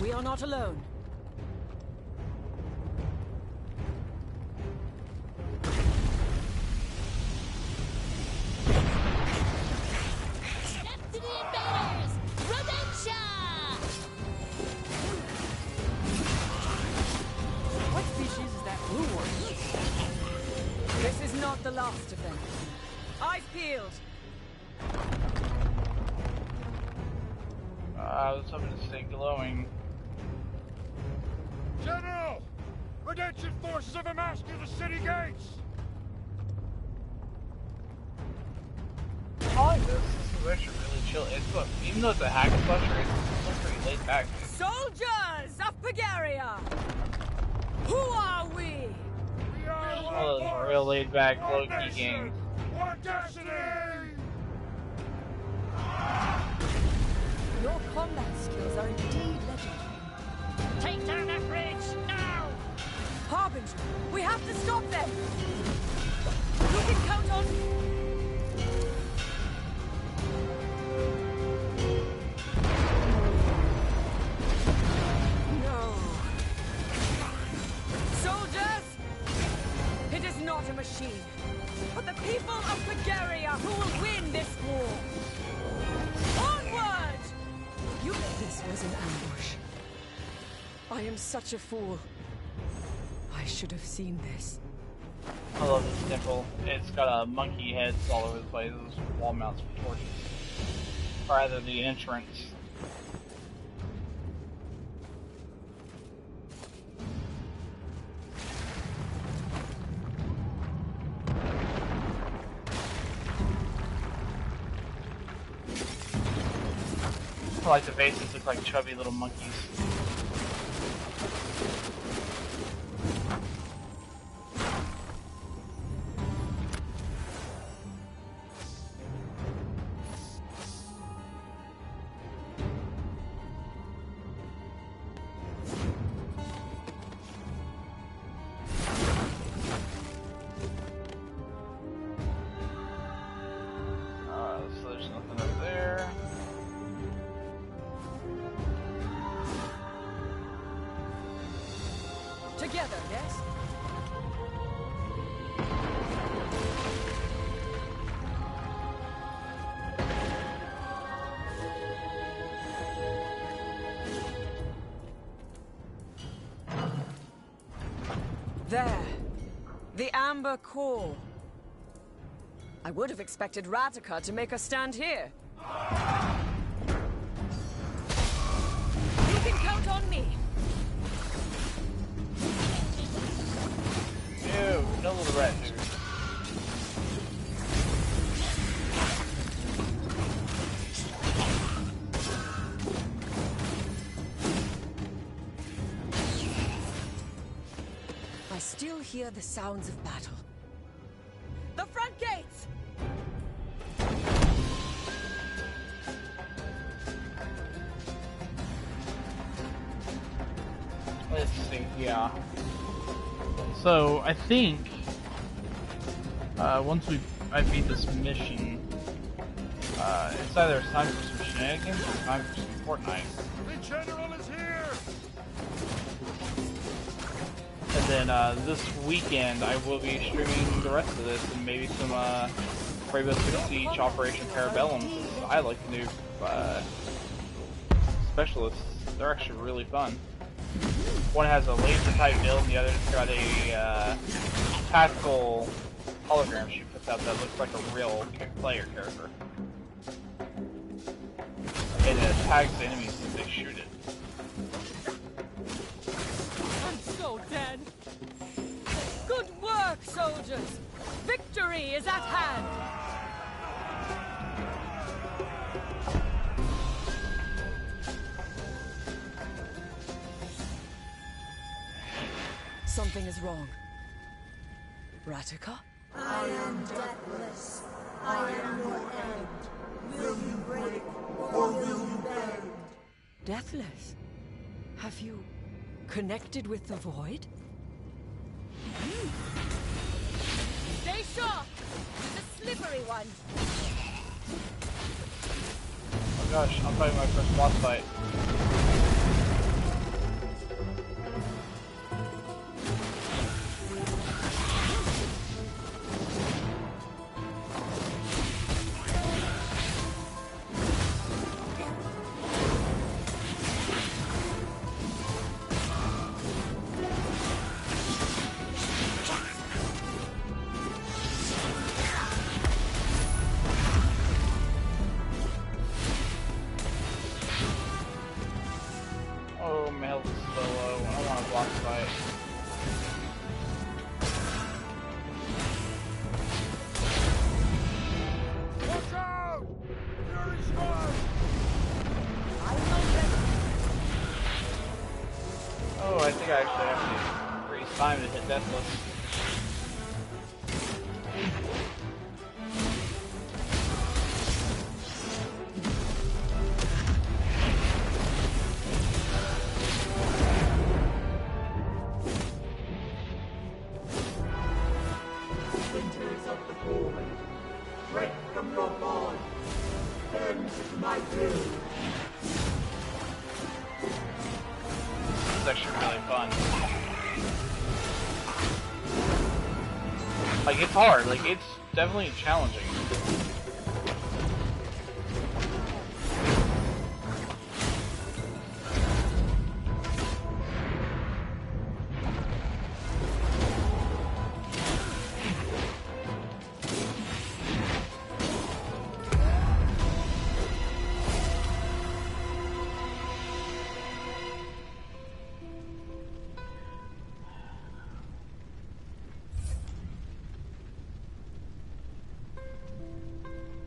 We are not alone. Death to the invaders! species is that blue one? This is not the last of them. Eyes peeled. I was hoping to stay glowing. General! Redemption forces have amassed near the city gates! I like this. This is actually really chill. It's what, even though it's a hack and slasher, it's still pretty laid back. Soldiers of Pagaria! Who are we? We are One one of those force, real laid back, one low key nation, games. one destiny! Your combat skills are indeed legendary. Take down that bridge, now! Harbinger, we have to stop them! You can count on... No. Soldiers! It is not a machine, but the people of Pagaria who will win this war. Onward! This was an ambush. I am such a fool. I should have seen this. I love this temple. It's got monkey heads all over the place. Those wall mounts for torches. Or rather, the entrance. I like the bases look like chubby little monkeys. So there's nothing up there. Together, yes? There. The Amber Core. I would have expected Radika to make a stand here. You can count on me. Ew, no little rat dude. I still hear the sounds of battle. The front gates! Let's see, yeah. So, I think, once I beat this mission, it's either time for some shenanigans or time for some Fortnite. The general is here! And then, this weekend, I will be streaming the rest of this and maybe some, Rainbow Six Siege Operation Parabellum, because I like the new, specialists. They're actually really fun. One has a laser type build, and the other's got a tactical hologram she puts out that looks like a real player character. And it tags the enemies as they shoot it. I'm so dead. Good work, soldiers. Victory is at hand. Something is wrong. Radika? I am deathless. I am your end. Will you break or will you bend? Deathless? Have you connected with the void? Stay sharp! The slippery one! Oh gosh, I'm fighting my first boss fight. time to hit Deathless. Winters of the void, break from your bond, bend my will. It's actually really fun. Like, it's hard. Like, it's definitely challenging.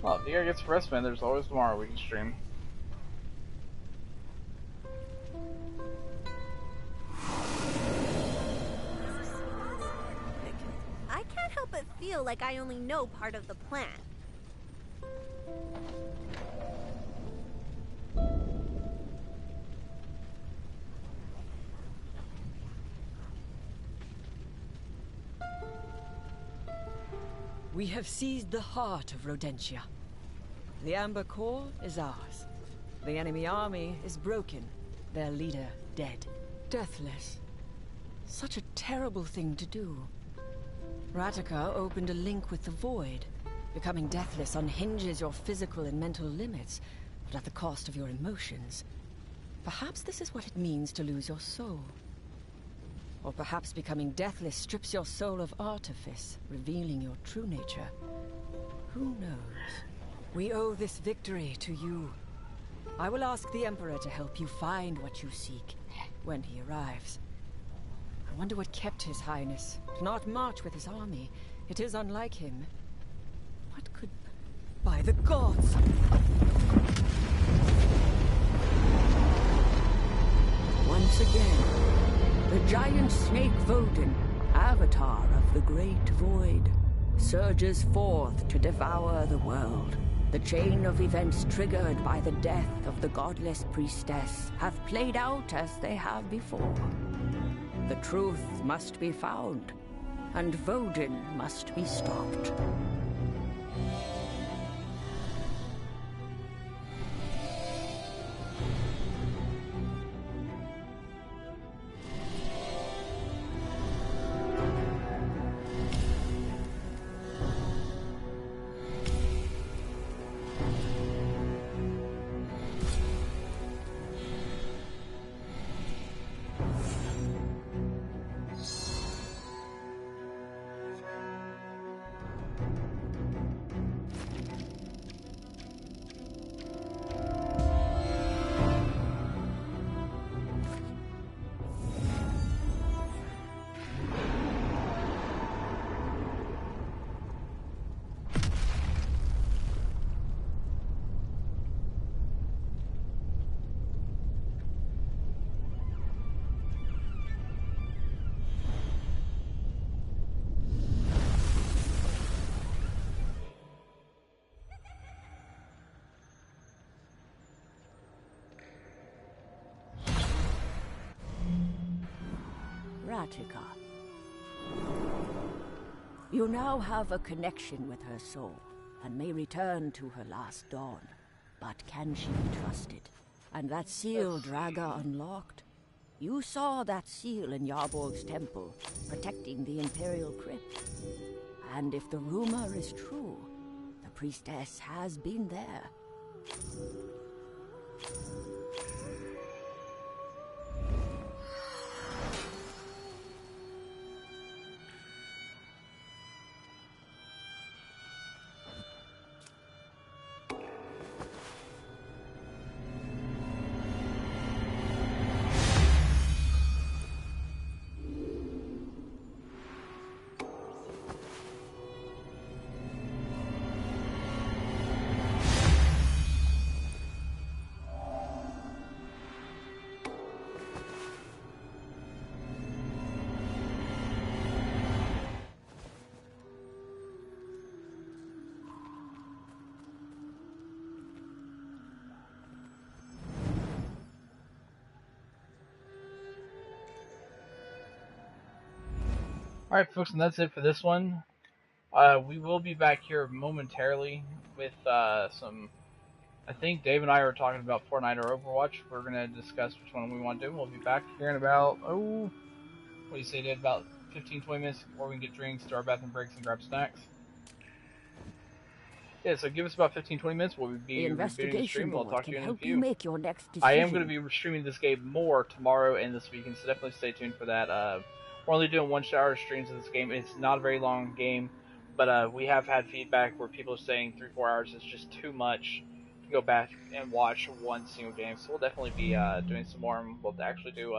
Well, if the gets rest, man, there's always tomorrow we can stream. I can't help but feel like I only know part of the plan. We have seized the heart of Rodentia. The Amber Core is ours. The enemy army is broken, their leader dead. Deathless. Such a terrible thing to do. Ratika opened a link with the Void. Becoming deathless unhinges your physical and mental limits, but at the cost of your emotions. Perhaps this is what it means to lose your soul. Or perhaps becoming deathless strips your soul of artifice, revealing your true nature. Who knows? We owe this victory to you. I will ask the Emperor to help you find what you seek, when he arrives. I wonder what kept His Highness to not march with his army. It is unlike him. What could... By the gods! Once again... The giant snake Vodin, avatar of the great void, surges forth to devour the world. The chain of events triggered by the death of the godless priestess have played out as they have before. The truth must be found, and Vodin must be stopped. Ratika. You now have a connection with her soul, and may return to her last dawn. But can she be trusted? And that seal Draga unlocked? You saw that seal in Yarborg's temple, protecting the Imperial crypt. And if the rumor is true, the priestess has been there. Alright, folks, and that's it for this one. We will be back here momentarily with some. I think Dave and I are talking about Fortnite or Overwatch. We're going to discuss which one we want to do. We'll be back here in about, what do you say, Dave? About 15-20 minutes before we can get drinks, do our bathroom breaks, and grab snacks. Yeah, so give us about 15-20 minutes. We'll be rebooting the stream. We'll talk to you in a few. Make your next decision. I am going to be streaming this game more tomorrow and this weekend, so definitely stay tuned for that. We're only doing 1 hour streams of this game. It's not a very long game, but we have had feedback where people are saying 3-4 hours is just too much to go back and watch one single game. So we'll definitely be doing some more, and we'll actually do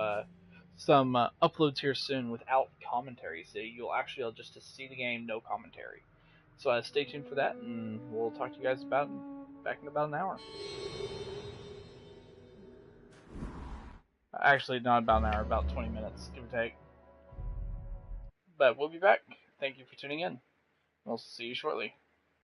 some uploads here soon without commentary. So you'll actually be able just to see the game, no commentary. So stay tuned for that, and we'll talk to you guys back in about an hour. Actually, not about an hour, about 20 minutes, give or take. But we'll be back. Thank you for tuning in. We'll see you shortly.